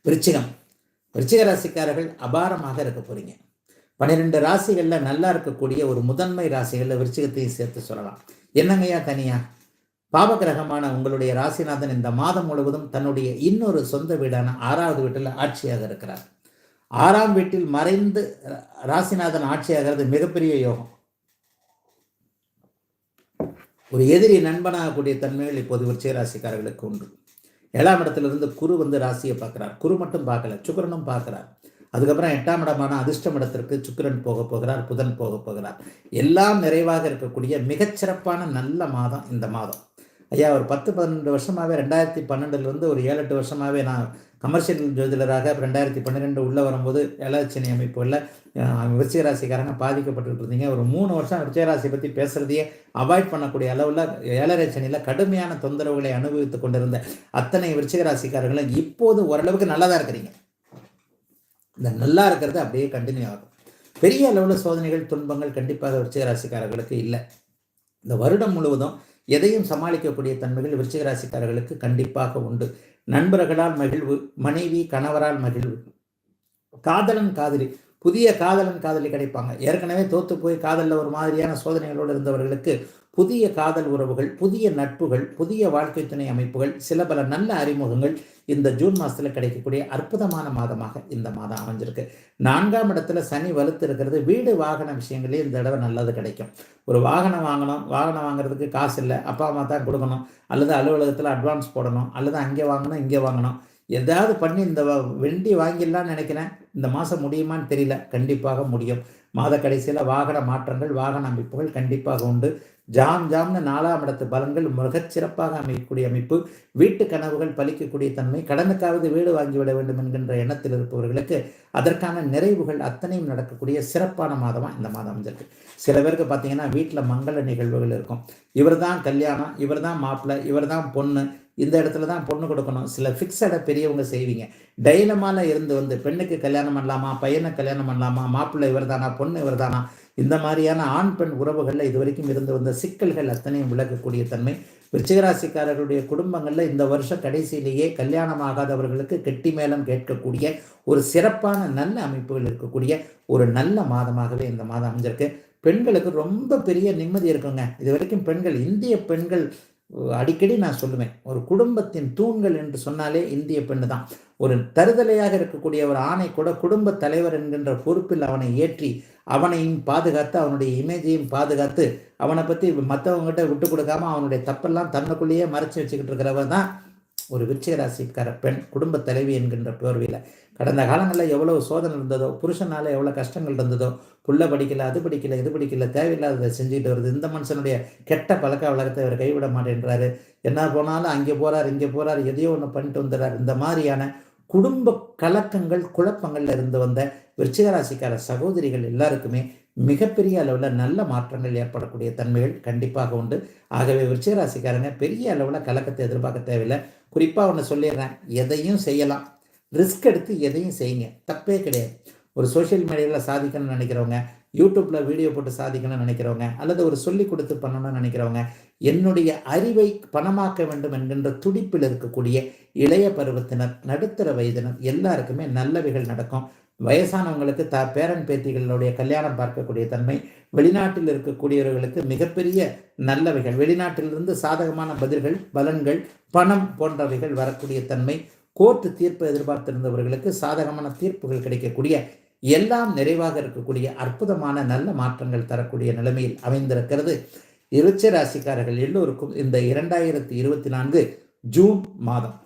விருச்சிகம். விருச்சிக ராசிக்காரர்கள் அபாரமாக இருக்க போறீங்க. 12 ராசிகளில் நல்லா இருக்கக்கூடிய ஒரு முதன்மை ராசிகளில் விருச்சிகத்தையும் சேர்த்து சொல்லலாம். என்னங்கய்யா தனியா? பாவகிரகமான உங்களுடைய ராசிநாதன் இந்த மாதம் முழுவதும் தன்னுடைய இன்னொரு சொந்த வீடான 6வது வீட்டில் ஆட்சியாக இருக்கிறார். 6ஆம் வீட்டில் மறைந்து ராசிநாதன் ஆட்சியாகிறது மிகப்பெரிய யோகம். ஒரு எதிரி நண்பனாகக்கூடிய தன்மைகள் இப்போது விருச்சிக ராசிக்காரர்களுக்கு உண்டு. 7ஆம் இடத்திலிருந்து குரு ராசியை பார்க்கிறார். குரு மட்டும் பார்க்கல, சுக்கிரனும் பார்க்கிறார். அதுக்கப்புறம் 8ஆம் இடமான அதிர்ஷ்டம் இடத்திற்கு சுக்கிரன் போக போகிறார், புதன் போக போகிறார். எல்லாம் நிறைவாக இருக்கக்கூடிய மிகச்சிறப்பான நல்ல மாதம் இந்த மாதம். ஐயா, ஒரு 10-12 வருஷமாகவே 2012 ஒரு 7-8 வருஷமாகவே நான் கமர்ஷியல் ஜோதிடராக 2012 உள்ளே வரும்போது ஏழச்சனி அமைப்புகளில் விருச்சிக ராசிக்காரங்க பாதிக்கப்பட்டு இருந்தீங்க. ஒரு 3 வருஷம் விருச்சிக ராசியை பற்றி பேசுகிறதையே அவாய்ட் பண்ணக்கூடிய அளவில் 7.5 சனியில் கடுமையான தொந்தரவுகளை அனுபவித்து கொண்டிருந்த அத்தனை விருச்சிக ராசிக்காரர்களும் இப்போது ஓரளவுக்கு நல்லா தான் இருக்கிறீங்க. இந்த நல்லா இருக்கிறது அப்படியே கண்டினியூ ஆகும். பெரிய அளவில் சோதனைகள் துன்பங்கள் கண்டிப்பாக விருச்சிக ராசிக்காரர்களுக்கு இல்லை. இந்த வருடம் முழுவதும் எதையும் சமாளிக்கக்கூடிய தன்மைகள் விருச்சிக ராசிக்காரர்களுக்கு கண்டிப்பாக உண்டு. நண்பர்களால் மகிழ்வு, மனைவி கணவரால் மகிழ்வு, காதலன் காதலி, புதிய காதலன் காதலி கிடைப்பாங்க. ஏற்கனவே தோத்து போய் காதலில் ஒரு மாதிரியான சோதனைகளோடு இருந்தவர்களுக்கு புதிய காதல் உறவுகள், புதிய நட்புகள், புதிய வாழ்க்கை துணை அமைப்புகள், சில பல நல்ல அறிமுகங்கள் இந்த ஜூன் மாதத்தில் கிடைக்கக்கூடிய அற்புதமான மாதமாக இந்த மாதம் அமைஞ்சிருக்கு. 4ஆம் இடத்துல சனி வலுத்து இருக்கிறது. வீடு வாகன விஷயங்களே இந்த தடவை நல்லது கிடைக்கும். ஒரு வாகனம் வாங்கணும், வாகனம் வாங்குறதுக்கு காசு இல்லை, அப்பா அம்மா தான் கொடுக்கணும், அல்லது அலுவலகத்தில் அட்வான்ஸ் போடணும், அல்லது அங்கே வாங்கணும் இங்கே வாங்கணும், எதாவது பண்ணி இந்த வெண்டி வாங்கிடலான்னு நினைக்கிறேன். இந்த மாதம் முடியுமான்னு தெரியல. கண்டிப்பாக முடியும். மாத கடைசியில் வாகன மாற்றங்கள், வாகன அமைப்புகள் கண்டிப்பாக உண்டு. ஜாம்னு 4ஆம் இடத்து பலன்கள் மிகச்சிறப்பாக அமைக்கக்கூடிய அமைப்பு. வீட்டு கனவுகள் பலிக்கக்கூடிய தன்மை. கடனுக்காவது வீடு வாங்கிவிட வேண்டும் என்கின்ற எண்ணத்தில் இருப்பவர்களுக்கு அதற்கான நிறைவுகள் அத்தனையும் நடக்கக்கூடிய சிறப்பான மாதமாக இந்த மாதம் அமைஞ்சிருக்கு. சில பேருக்கு பார்த்தீங்கன்னா வீட்டில் மங்கள நிகழ்வுகள் இருக்கும். இவர் தான் கல்யாணம், இவர் தான் மாப்பிள்ளை, இவர் தான் பொண்ணு, இந்த இடத்துல தான் பொண்ணு கொடுக்கணும். சில ஃபிக்ஸடை பெரியவங்க செய்வீங்க. டைலமால இருந்து பெண்ணுக்கு கல்யாணம் பண்ணலாமா, பையனை கல்யாணம் பண்ணலாமா, மாப்பிள்ளை இவர் தானா, பொண்ணு இவர் தானா, இந்த மாதிரியான ஆண் பெண் உறவுகளில் இதுவரைக்கும் இருந்து வந்த சிக்கல்கள் அத்தனையும் விளக்கக்கூடிய தன்மை. விருச்சிகராசிக்காரர்களுடைய குடும்பங்களில் இந்த வருஷம் கடைசியிலேயே கல்யாணமாகாதவர்களுக்கு கெட்டி மேளம் கேட்கக்கூடிய ஒரு சிறப்பான நல்ல அமைப்புகள் இருக்கக்கூடிய ஒரு நல்ல மாதமாகவே இந்த மாதம் அமைஞ்சிருக்கு. பெண்களுக்கு ரொம்ப பெரிய நிம்மதி இருக்குங்க. இது வரைக்கும் பெண்கள், இந்திய பெண்கள், அடிக்கடி நான் சொல்லுவேன், ஒரு குடும்பத்தின் தூண்கள் என்று சொன்னாலே இந்திய பெண்ணு தான். ஒரு தருதலையாக இருக்கக்கூடிய ஒரு ஆணை கூட குடும்ப தலைவர் என்கின்ற பொறுப்பில் அவனை ஏற்றி அவனையும் பாதுகாத்து அவனுடைய இமேஜையும் பாதுகாத்து அவனை பற்றி மற்றவங்ககிட்ட விட்டு கொடுக்காம அவனுடைய தப்பெல்லாம் தன்னுக்குள்ளேயே மறைச்சி வச்சுக்கிட்டு இருக்கிறவன் தான் ஒரு விருச்சிக ராசிக்கார பெண், குடும்ப தலைவி என்கின்ற போர்வையில். கடந்த காலங்களில் எவ்வளவு சோதனை இருந்ததோ, புருஷனால் எவ்வளோ கஷ்டங்கள் இருந்ததோ, புள்ள படிக்கல, அது படிக்கல, இது படிக்கல, தேவையில்லாததை செஞ்சுட்டு வருது. இந்த மனுஷனுடைய கெட்ட பழக்க வழக்கத்தை அவர் கைவிட மாட்டேன்றாரு. என்ன போனாலும் அங்கே போகிறார், இங்கே போகிறார், எதையோ ஒன்று பண்ணிட்டு வந்துடுறார். இந்த மாதிரியான குடும்ப கலக்கங்கள், குழப்பங்கள்ல இருந்து வந்த விருச்சிக ராசிக்கார சகோதரிகள் எல்லாருக்குமே மிகப்பெரிய அளவில் நல்ல மாற்றங்கள் ஏற்படக்கூடிய தன்மைகள் கண்டிப்பாக உண்டு. ஆகவே விருச்சிக ராசிக்காரங்க பெரிய அளவில் கலக்கத்தை எதிர்பார்க்க தேவையில்லை. குறிப்பாக ஒன்று சொல்லிடுறேன், எதையும் செய்யலாம், ரிஸ்க் எடுத்து எதையும் செய்யுங்க, தப்பே கிடையாது. ஒரு சோஷியல் மீடியாவில் சாதிக்கணும்னு நினைக்கிறவங்க, யூடியூப்பில் வீடியோ போட்டு சாதிக்கணும்னு நினைக்கிறவங்க, அல்லது ஒரு சொல்லி கொடுத்து பண்ணணும்னு நினைக்கிறவங்க, என்னுடைய அறிவை பணமாக்க வேண்டும் என்கின்ற துடிப்பில் இருக்கக்கூடிய இளைய பருவத்தினர், நடுத்தர வயதினர் எல்லாருக்குமே நல்லவைகள் நடக்கும். வயசானவங்களுக்கு பேரன் பேத்திகளுடைய கல்யாணம் பார்க்கக்கூடிய தன்மை, வெளிநாட்டில் இருக்கக்கூடியவர்களுக்கு மிகப்பெரிய நல்லவைகள், வெளிநாட்டிலிருந்து சாதகமான பதில்கள், பலன்கள், பணம் போன்றவைகள் வரக்கூடிய தன்மை, கோர்ட்டு தீர்ப்பு எதிர்பார்த்திருந்தவர்களுக்கு சாதகமான தீர்ப்புகள் கிடைக்கக்கூடிய, எல்லாம் நிறைவாக இருக்கக்கூடிய அற்புதமான நல்ல மாற்றங்கள் தரக்கூடிய நிலைமையில் அமைந்திருக்கிறது. விருச்சிக ராசிக்காரர்கள் எல்லோருக்கும் இந்த 2024 ஜூன் மாதம்